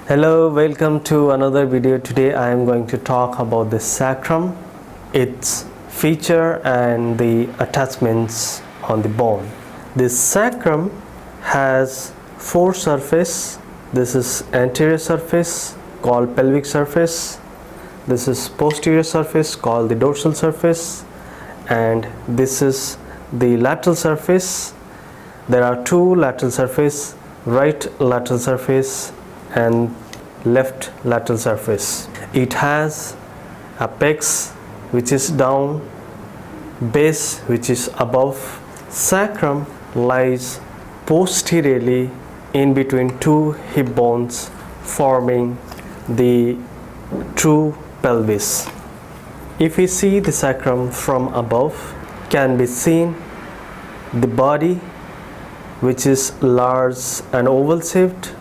Hello, welcome to another video. Today I am going to talk about the sacrum, its feature and the attachments on the bone. The sacrum has four surfaces. This is anterior surface called pelvic surface. This is posterior surface called the dorsal surface, and this is the lateral surface. There are two lateral surface, right lateral surface and left lateral surface. It has apex which is down, base which is above. Sacrum lies posteriorly in between two hip bones, forming the true pelvis. If we see the sacrum from above, can be seen the body which is large and oval shaped.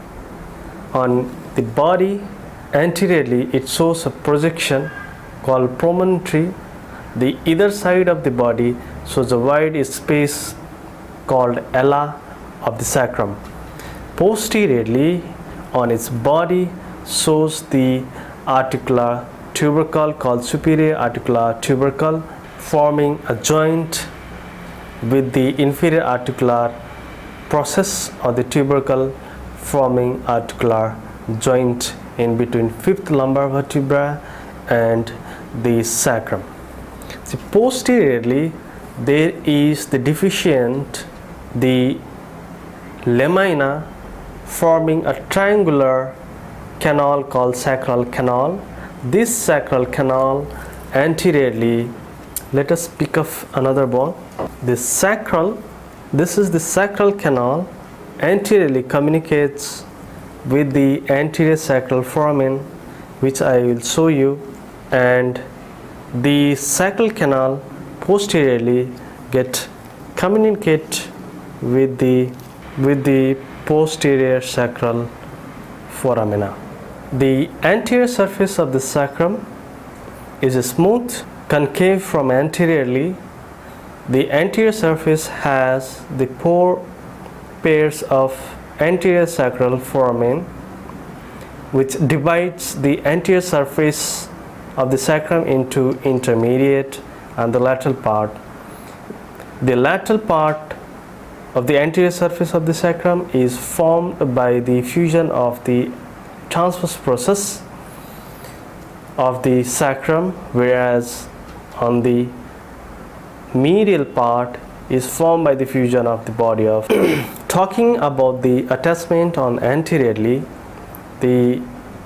On the body anteriorly it shows a projection called promontory. The either side of the body shows a wide space called ala of the sacrum. Posteriorly on its body shows the articular tubercle called superior articular tubercle, forming a joint with the inferior articular process of the tubercle, forming articular joint in between fifth lumbar vertebra and the sacrum. So posteriorly there is the deficient, the lamina, forming a triangular canal called sacral canal. This sacral canal anteriorly, let us pick up another bone. This is the sacral canal, anteriorly communicates with the anterior sacral foramen, which I will show you, and the sacral canal posteriorly communicate with the posterior sacral foramina. The anterior surface of the sacrum is smooth, concave from anteriorly. The anterior surface has the four pairs of anterior sacral foramen, which divides the anterior surface of the sacrum into intermediate and the lateral part. The lateral part of the anterior surface of the sacrum is formed by the fusion of the transverse process of the sacrum, whereas on the medial part is formed by the fusion of the body of talking about the attachment on anteriorly, the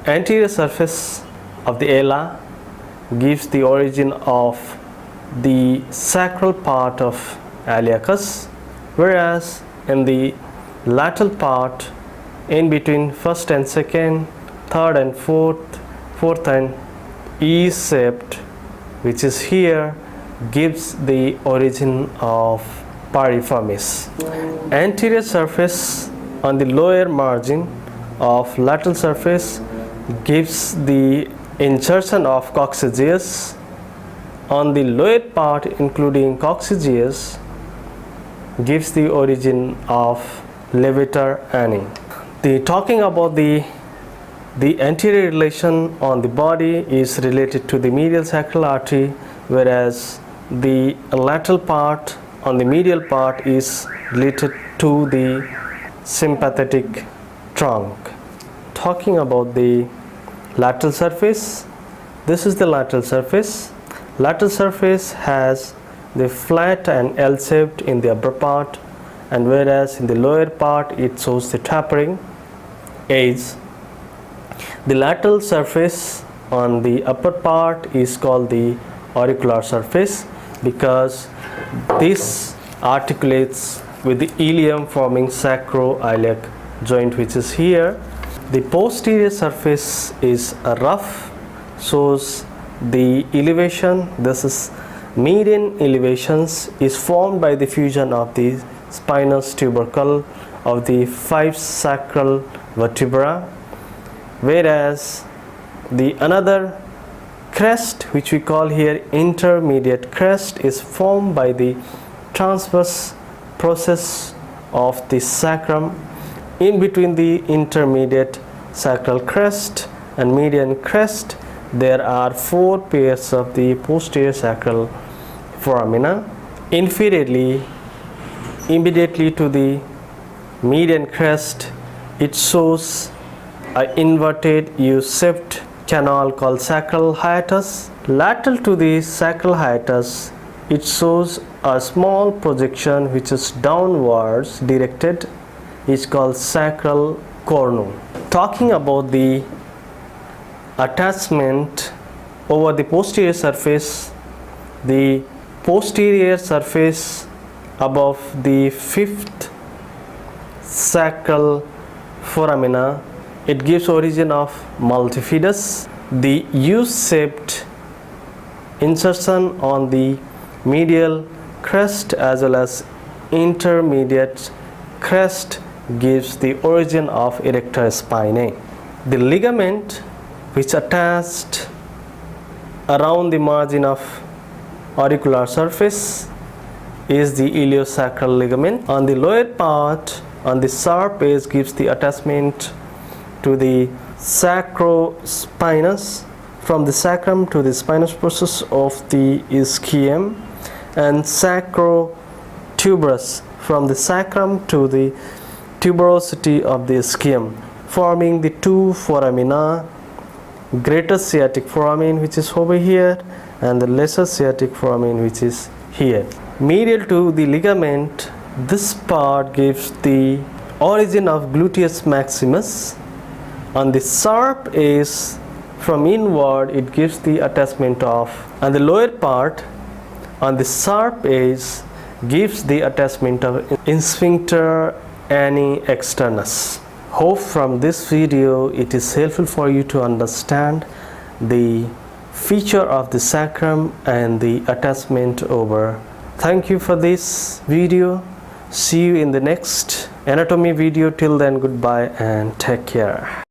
anterior surface of the ala gives the origin of the sacral part of iliacus, whereas in the lateral part, in between first and second, third and fourth and E-shaped, which is here, gives the origin of piriformis. Anterior surface on the lower margin of lateral surface gives the insertion of coccygeus. On the lower part, including coccygeus, gives the origin of levator ani. Talking about the anterior relation on the body is related to the medial sacral artery, whereas the lateral part on the medial part is related to the sympathetic trunk. Talking about the lateral surface, this is the lateral surface. Lateral surface has the flat and L-shaped in the upper part, and whereas in the lower part it shows the tapering edge. The lateral surface on the upper part is called the auricular surface because this articulates with the ilium, forming sacroiliac joint, which is here. The posterior surface is rough, shows the elevation. This is median elevations is formed by the fusion of the spinous tubercle of the 5 sacral vertebra, whereas the another crest, which we call here intermediate crest, is formed by the transverse process of the sacrum in between the intermediate sacral crest and median crest, there are 4 pairs of the posterior sacral foramina. Inferiorly, immediately to the median crest, it shows an inverted U-shaped canal called sacral hiatus. Lateral to the sacral hiatus, it shows a small projection which is downwards directed, is called sacral cornu. Talking about the attachment over the posterior surface, the posterior surface above the 5th sacral foramina, it gives origin of multifidus. The U-shaped insertion on the medial crest as well as intermediate crest gives the origin of erector spinae. The ligament which attached around the margin of auricular surface is the iliosacral ligament. On the lower part, on the sharp edge, gives the attachment to the sacrospinous, from the sacrum to the spinous process of the ischium, and sacrotuberous, from the sacrum to the tuberosity of the ischium, forming the 2 foramina, greater sciatic foramen which is over here and the lesser sciatic foramen which is here. Medial to the ligament, this part gives the origin of gluteus maximus. On the sharp edge from inward, it gives the attachment of, and the lower part on the sharp edge gives the attachment of sphincter ani externus. Hope from this video it is helpful for you to understand the feature of the sacrum and the attachment over. Thank you for this video. See you in the next anatomy video. Till then, goodbye and take care.